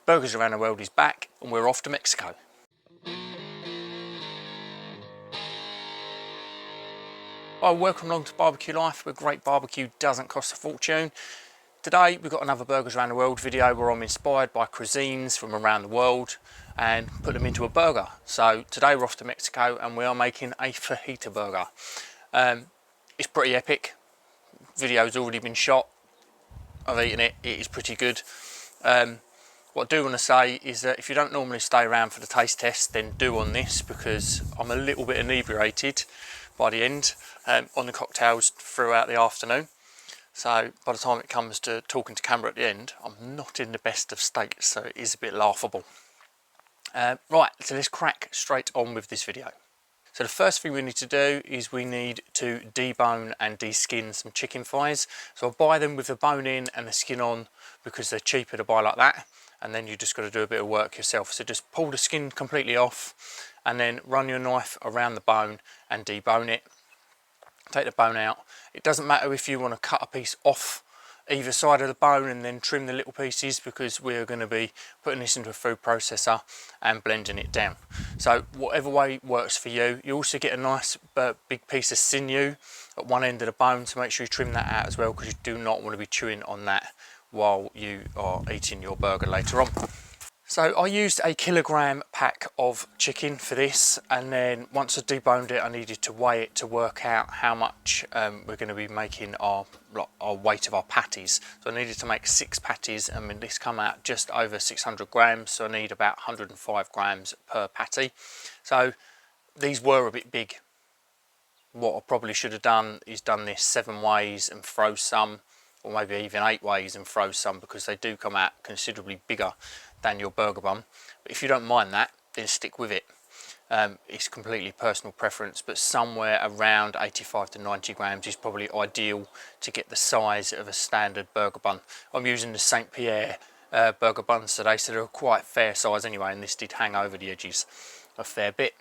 Burgers Around the World is back and we're off to Mexico. Hi, welcome along to Barbecue Life, where great barbecue doesn't cost a fortune. Today we've got another Burgers Around the World video where I'm inspired by cuisines from around the world and put them into a burger. So today we're off to Mexico and we are making a fajita burger. It's pretty epic. Video's already been shot. I've eaten it, it is pretty good. What I do want to say is that if you don't normally stay around for the taste test, then do on this, because I'm a little bit inebriated by the end on the cocktails throughout the afternoon. So by the time it comes to talking to camera at the end, I'm not in the best of states, so it is a bit laughable. Right, so let's crack straight on with this video. So the first thing we need to do is we need to debone and deskin some chicken thighs. So I'll buy them with the bone in and the skin on because they're cheaper to buy like that. And then you just got to do a bit of work yourself. So just pull the skin completely off and then run your knife around the bone and debone it. Take the bone out. It doesn't matter if you want to cut a piece off either side of the bone and then trim the little pieces, because we're going to be putting this into a food processor and blending it down. So whatever way works for you. You also get a nice big piece of sinew at one end of the bone, so make sure you trim that out as well, because you do not want to be chewing on that while you are eating your burger later on. So I used a kilogram pack of chicken for this, and then once I deboned it I needed to weigh it to work out how much we're going to be making our weight of our patties. So I needed to make 6 patties. I mean, this come out just over 600 grams, so I need about 105 grams per patty. So these were a bit big. What I probably should have done is done this 7 ways and throw some, or maybe even 8 ways and throw some, because they do come out considerably bigger than your burger bun. But if you don't mind that, then stick with it. It's completely personal preference, but somewhere around 85 to 90 grams is probably ideal to get the size of a standard burger bun. I'm using the St. Pierre burger buns today, so they're a quite fair size anyway, and this did hang over the edges a fair bit.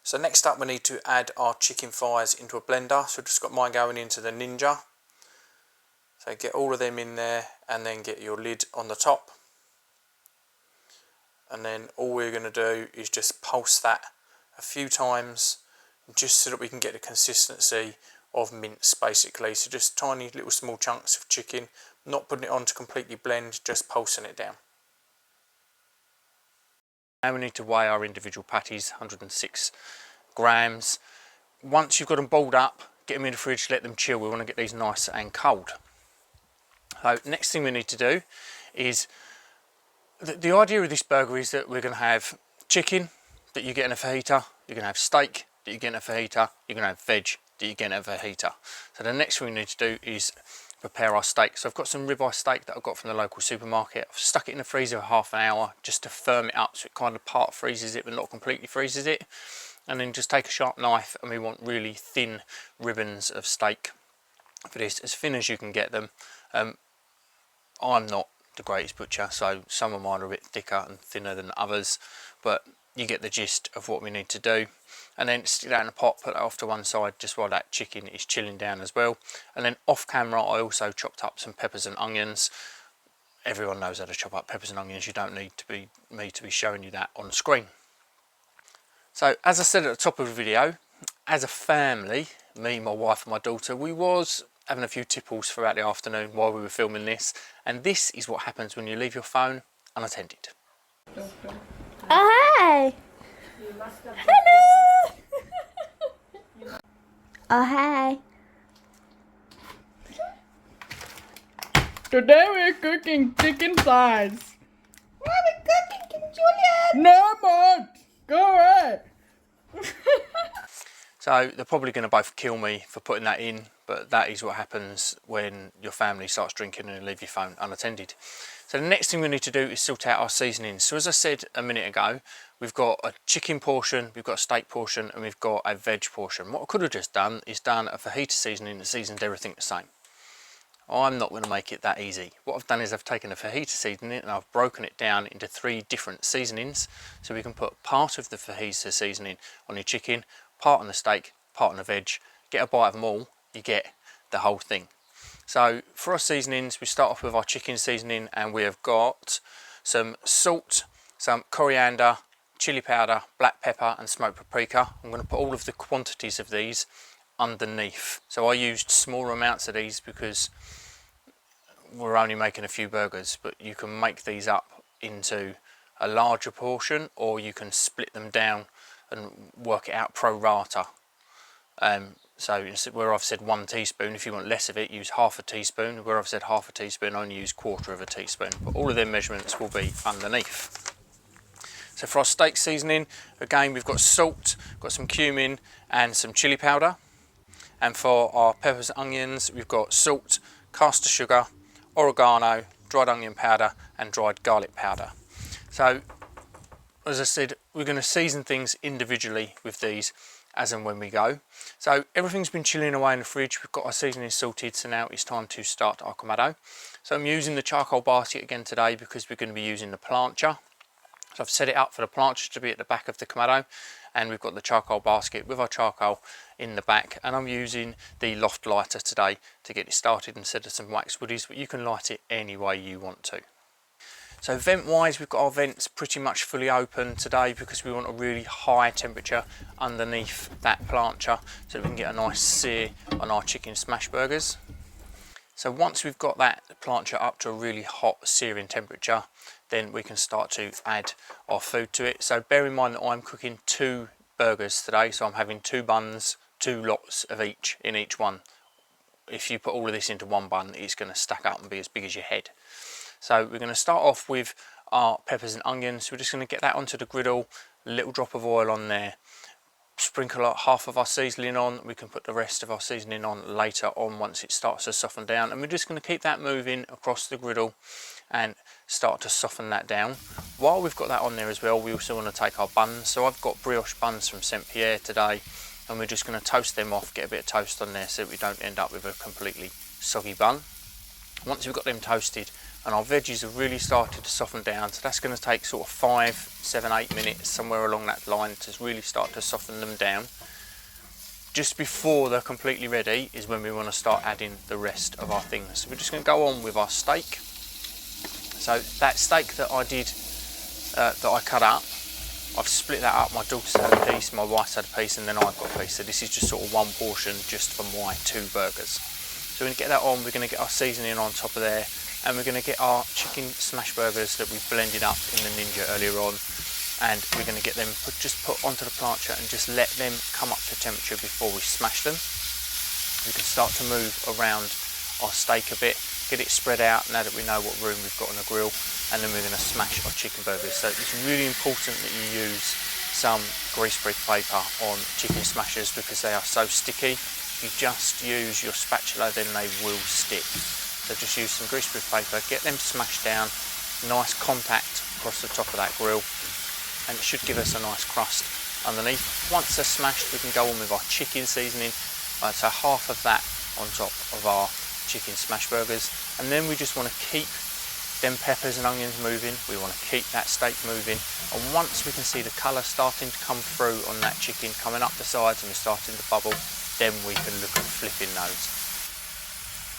So next up we need to add our chicken thighs into a blender. So I've just got mine going into the Ninja. So get all of them in there and then get your lid on the top. And then all we're going to do is just pulse that a few times, just so that we can get the consistency of mince basically. So just tiny little small chunks of chicken, not putting it on to completely blend, just pulsing it down. Now we need to weigh our individual patties, 106 grams. Once you've got them balled up, get them in the fridge, let them chill. We want to get these nice and cold. So next thing we need to do is, the idea of this burger is that we're going to have chicken that you get in a fajita, you're going to have steak that you get in a fajita, you're going to have veg that you get in a fajita. So the next thing we need to do is prepare our steak. So I've got some ribeye steak that I've got from the local supermarket. I've stuck it in the freezer for half an hour just to firm it up, so it kind of part freezes it but not completely freezes it. And then just take a sharp knife, and we want really thin ribbons of steak for this, as thin as you can get them. I'm not the greatest butcher, so some of mine are a bit thicker and thinner than others, but you get the gist of what we need to do. And then stick that in a pot, put that off to one side just while that chicken is chilling down as well. And then off camera I also chopped up some peppers and onions. Everyone knows how to chop up peppers and onions, you don't need me to be showing you that on screen. So as I said at the top of the video, as a family, me, my wife and my daughter, we was having a few tipples throughout the afternoon while we were filming this, and this is what happens when you leave your phone unattended. Oh, hi! Hello! Oh, hi! Today we're cooking chicken thighs. What are we cooking, Julian? No more! Go away! So they're probably going to both kill me for putting that in, but that is what happens when your family starts drinking and you leave your phone unattended. So the next thing we need to do is sort out our seasonings. So as I said a minute ago, we've got a chicken portion, we've got a steak portion, and we've got a veg portion. What I could have just done is done a fajita seasoning that seasoned everything the same. I'm not going to make it that easy. What I've done is I've taken a fajita seasoning and I've broken it down into 3 different seasonings, so we can put part of the fajita seasoning on your chicken, part on the steak, part on the veg. Get a bite of them all, you get the whole thing. So for our seasonings, we start off with our chicken seasoning, and we have got some salt, some coriander, chili powder, black pepper and smoked paprika. I'm going to put all of the quantities of these underneath. So I used smaller amounts of these because we're only making a few burgers, but you can make these up into a larger portion, or you can split them down and work it out pro rata. So where I've said 1 teaspoon, if you want less of it, use half a teaspoon. Where I've said half a teaspoon, only use 1/4 of a teaspoon. But all of their measurements will be underneath. So for our steak seasoning, again, we've got salt, got some cumin and some chili powder. And for our peppers and onions, we've got salt, caster sugar, oregano, dried onion powder and dried garlic powder. So as I said, we're going to season things individually with these as and when we go. So everything's been chilling away in the fridge. We've got our seasoning sorted, so now it's time to start our kamado. So I'm using the charcoal basket again today because we're going to be using the plancha. So I've set it up for the plancha to be at the back of the kamado, and we've got the charcoal basket with our charcoal in the back, and I'm using the loft lighter today to get it started instead of some wax woodies, but you can light it any way you want to. So vent wise, we've got our vents pretty much fully open today because we want a really high temperature underneath that plancha so that we can get a nice sear on our chicken smash burgers. So once we've got that plancha up to a really hot searing temperature, then we can start to add our food to it. So bear in mind that I'm cooking 2 burgers today, so I'm having 2 buns, 2 lots of each in each one. If you put all of this into one bun, it's going to stack up and be as big as your head. So we're going to start off with our peppers and onions. We're just going to get that onto the griddle, a little drop of oil on there, sprinkle half of our seasoning on. We can put the rest of our seasoning on later on once it starts to soften down, and we're just going to keep that moving across the griddle and start to soften that down. While we've got that on there as well, we also want to take our buns. So I've got brioche buns from St. Pierre today, and we're just going to toast them off, get a bit of toast on there so that we don't end up with a completely soggy bun. Once we've got them toasted and our veggies have really started to soften down, so that's going to take sort of 5, 7, 8 minutes, somewhere along that line, to really start to soften them down. Just before they're completely ready is when we want to start adding the rest of our things. So we're just going to go on with our steak. So that steak that I did, that I cut up, I've split that up. My daughter's had a piece, my wife's had a piece, and then I've got a piece. So this is just sort of one portion just for my 2 burgers. So we're going to get that on, we're going to get our seasoning on top of there, and we're going to get our chicken smash burgers that we've blended up in the Ninja earlier on, and we're going to get them just put onto the plancha and just let them come up to temperature before we smash them. We can start to move around our steak a bit, get it spread out now that we know what room we've got on the grill, and then we're going to smash our chicken burgers. So it's really important that you use some greaseproof paper on chicken smashers because they are so sticky. If you just use your spatula, then they will stick. So just use some greaseproof paper, get them smashed down, nice contact across the top of that grill, and it should give us a nice crust underneath. Once they're smashed, we can go on with our chicken seasoning, so half of that on top of our chicken smash burgers, and then we just want to keep them peppers and onions moving, we want to keep that steak moving, and once we can see the colour starting to come through on that chicken, coming up the sides and we're starting to bubble, then we can look at flipping those.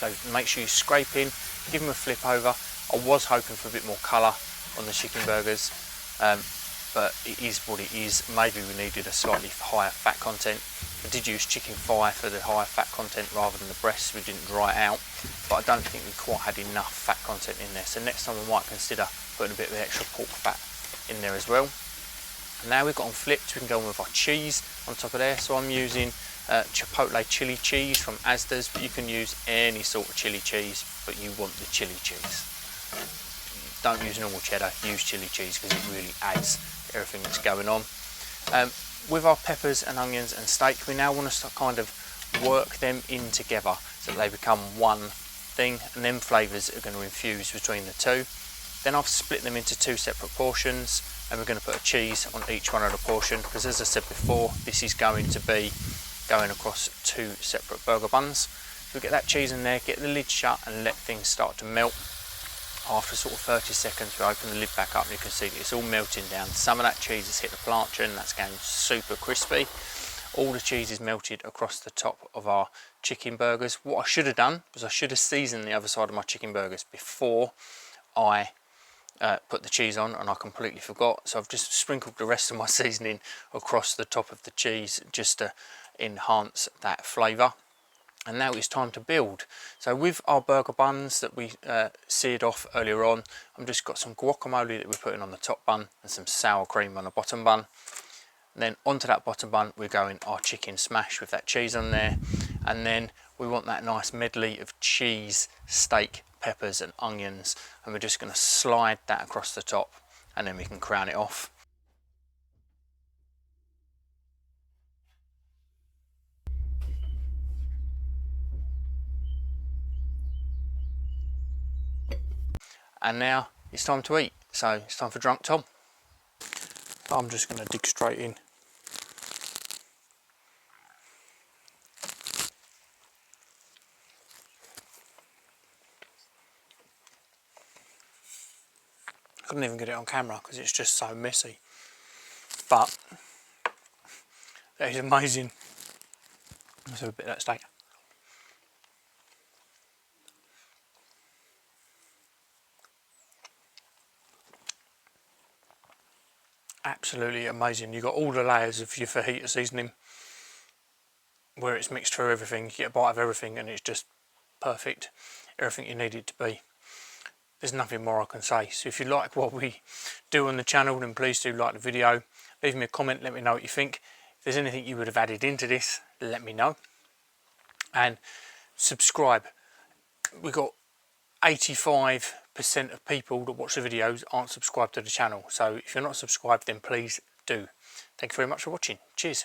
So make sure you scrape in, give them a flip over. I was hoping for a bit more colour on the chicken burgers, but it is what it is. Maybe we needed a slightly higher fat content. I did use chicken thigh for the higher fat content rather than the breast. We didn't dry it out, but I don't think we quite had enough fat content in there. So next time we might consider putting a bit of extra pork fat in there as well. And now we've got them flipped, we can go on with our cheese on top of there. So I'm using chipotle chili cheese from Asda's, but you can use any sort of chili cheese, but you want the chili cheese. Don't use normal cheddar, use chili cheese because it really adds to everything that's going on. With our peppers and onions and steak, we now want to start kind of work them in together so that they become one thing, and then flavours are going to infuse between the two. Then I've split them into 2 separate portions, and we're going to put a cheese on each one of the portion because, as I said before, this is going to be going across 2 separate burger buns. So we get that cheese in there, get the lid shut and let things start to melt. After sort of 30 seconds we open the lid back up and you can see that it's all melting down. Some of that cheese has hit the plancha and that's going super crispy. All the cheese is melted across the top of our chicken burgers. What I should have done was I should have seasoned the other side of my chicken burgers before I put the cheese on, and I completely forgot, so I've just sprinkled the rest of my seasoning across the top of the cheese just to enhance that flavour. And now it's time to build. So with our burger buns that we seared off earlier on, I've just got some guacamole that we're putting on the top bun and some sour cream on the bottom bun. And then onto that bottom bun we're going our chicken smash with that cheese on there, and then we want that nice medley of cheese, steak, peppers and onions, and we're just going to slide that across the top, and then we can crown it off. And now it's time to eat, so it's time for Drunk Tom. I'm just going to dig straight in. Couldn't even get it on camera because it's just so messy, but that is amazing. Let's have a bit of that steak. Absolutely amazing. You've got all the layers of your fajita seasoning where it's mixed through everything. You get a bite of everything and it's just perfect, everything you need it to be. There's nothing more I can say. So if you like what we do on the channel, then please do like the video, leave me a comment, let me know what you think. If there's anything you would have added into this, let me know, and subscribe. We've got 85% of people that watch the videos aren't subscribed to the channel, so if you're not subscribed then please do. Thank you very much for watching. Cheers.